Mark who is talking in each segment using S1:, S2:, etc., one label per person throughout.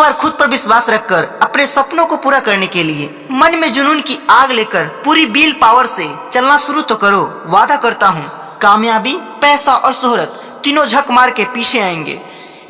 S1: बार खुद पर विश्वास रखकर अपने सपनों को पूरा करने के लिए मन में जुनून की आग लेकर पूरी विल पावर से चलना शुरू तो करो। वादा करता हूँ कामयाबी, पैसा और शोहरत तीनों झक मार के पीछे आएंगे।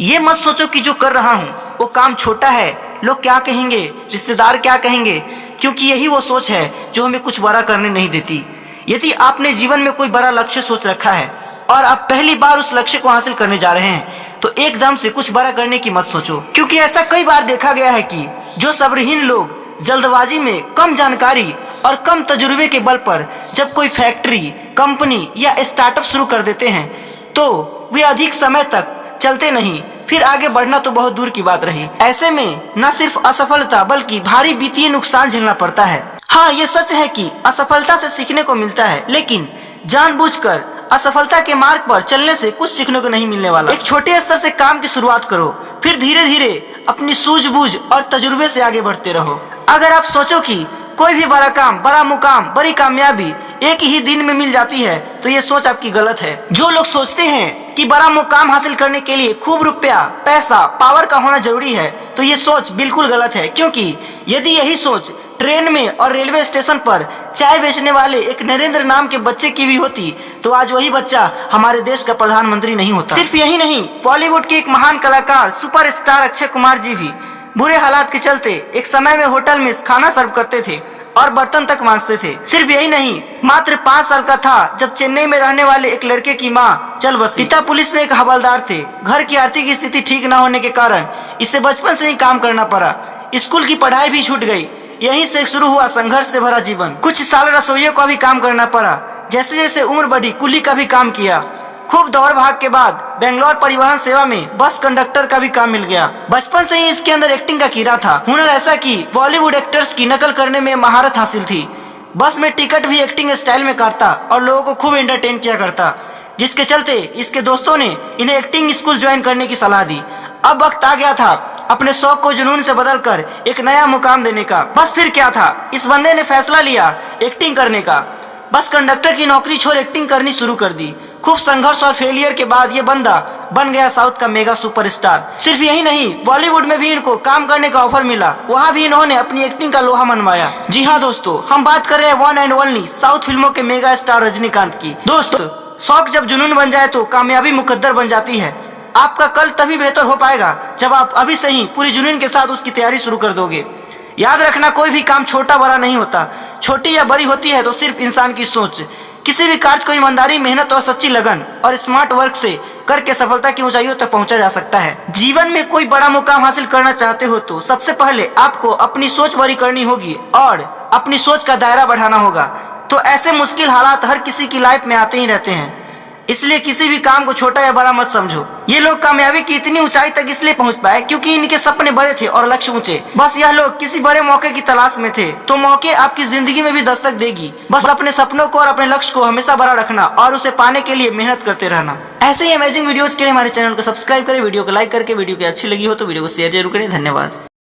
S1: ये मत सोचो कि जो कर रहा हूँ वो काम छोटा है, लोग क्या कहेंगे, रिश्तेदार क्या कहेंगे, क्योंकि यही वो सोच है जो हमें कुछ बड़ा करने नहीं देती। यदि आपने जीवन में कोई बड़ा लक्ष्य सोच रखा है और आप पहली बार उस लक्ष्य को हासिल करने जा रहे हैं तो एकदम से कुछ बड़ा करने की मत सोचो, क्योंकि ऐसा कई बार देखा गया है कि जो सब्रहीन लोग जल्दबाजी में कम जानकारी और कम तजुर्बे के बल पर जब कोई फैक्ट्री, कंपनी या स्टार्टअप शुरू कर देते हैं तो वे अधिक समय तक चलते नहीं, फिर आगे बढ़ना तो बहुत दूर की बात रही। ऐसे में न सिर्फ असफलता बल्कि भारी वित्तीय नुकसान झेलना पड़ता है। हाँ, ये सच है कि असफलता से सीखने को मिलता है, लेकिन जानबूझकर असफलता के मार्ग पर चलने से कुछ सीखने को नहीं मिलने वाला। एक छोटे स्तर से काम की शुरुआत करो, फिर धीरे धीरे अपनी सूझबूझ और तजुर्बे से आगे बढ़ते रहो। अगर आप सोचो कि कोई भी बड़ा काम, बड़ा मुकाम, बड़ी कामयाबी एक ही दिन में मिल जाती है तो ये सोच आपकी गलत है। जो लोग सोचते हैं कि बड़ा मुकाम हासिल करने के लिए खूब रुपया, पैसा, पावर का होना जरूरी है तो ये सोच बिल्कुल गलत है, क्योंकि यदि यही सोच ट्रेन में और रेलवे स्टेशन पर चाय बेचने वाले एक नरेंद्र नाम के बच्चे की भी होती तो आज वही बच्चा हमारे देश का प्रधानमंत्री नहीं होता। सिर्फ यही नहीं, बॉलीवुड के एक महान कलाकार सुपरस्टार अक्षय कुमार जी भी बुरे हालात के चलते एक समय में होटल में खाना सर्व करते थे और बर्तन तक मांजते थे। सिर्फ यही नहीं, मात्र 5 साल का था जब चेन्नई में रहने वाले एक लड़के की मां चल बसी। पिता पुलिस में एक हवलदार थे। घर की आर्थिक स्थिति ठीक न होने के कारण इसे बचपन से ही काम करना पड़ा। स्कूल की पढ़ाई भी छूट गई। यहीं से शुरू हुआ संघर्ष से भरा जीवन। कुछ साल रसोइयों का भी काम करना पड़ा। जैसे जैसे उम्र बढ़ी कुली का भी काम किया। खूब दौड़ भाग के बाद बेंगलोर परिवहन सेवा में बस कंडक्टर का भी काम मिल गया। बचपन से ही इसके अंदर एक्टिंग का कीड़ा था। हुनर ऐसा कि बॉलीवुड एक्टर्स की नकल करने में महारत हासिल थी। बस में टिकट भी एक्टिंग स्टाइल में काटता और लोगों को खूब एंटरटेन किया करता, जिसके चलते इसके दोस्तों ने इन्हें एक्टिंग स्कूल ज्वाइन करने की सलाह दी। अब वक्त आ गया था अपने शौक को जुनून से बदलकर एक नया मुकाम देने का। बस फिर क्या था, इस बंदे ने फैसला लिया एक्टिंग करने का। बस कंडक्टर की नौकरी छोड़ एक्टिंग करनी शुरू कर दी। खूब संघर्ष और फेलियर के बाद ये बंदा बन गया साउथ का मेगा सुपरस्टार। सिर्फ यही नहीं, बॉलीवुड में भी इनको काम करने का ऑफर मिला। वहाँ भी इन्होंने अपनी एक्टिंग का लोहा मनवाया। जी हाँ दोस्तों, हम बात कर रहे हैं वन एंड ओनली साउथ फिल्मों के मेगा स्टार रजनीकांत की। दोस्तों, शौक जब जुनून बन जाए तो कामयाबी मुकद्दर बन जाती है। आपका कल तभी बेहतर हो पाएगा जब आप अभी से ही पूरी जुनून के साथ उसकी तैयारी शुरू कर दोगे। याद रखना, कोई भी काम छोटा बड़ा नहीं होता। छोटी या बड़ी होती है तो सिर्फ इंसान की सोच। किसी भी कार्य को ईमानदारी, मेहनत और सच्ची लगन और स्मार्ट वर्क से करके सफलता की ऊंचाइयों तक पहुंचा जा सकता है। जीवन में कोई बड़ा मुकाम हासिल करना चाहते हो तो सबसे पहले आपको अपनी सोच बड़ी करनी होगी और अपनी सोच का दायरा बढ़ाना होगा। तो ऐसे मुश्किल हालात हर किसी की लाइफ में आते ही रहते हैं, इसलिए किसी भी काम को छोटा या बड़ा मत समझो। ये लोग कामयाबी की इतनी ऊंचाई तक इसलिए पहुंच पाए क्योंकि इनके सपने बड़े थे और लक्ष्य ऊंचे। बस यह लोग किसी बड़े मौके की तलाश में थे, तो मौके आपकी जिंदगी में भी दस्तक देगी। बस अपने सपनों को और अपने लक्ष्य को हमेशा बड़ा रखना और उसे पाने के लिए मेहनत करते रहना। ऐसे ही अमेजिंग वीडियोज के लिए हमारे चैनल को सब्सक्राइब करें, वीडियो को लाइक करके, वीडियो की अच्छी लगी हो तो वीडियो को शेयर जरूर करें। धन्यवाद।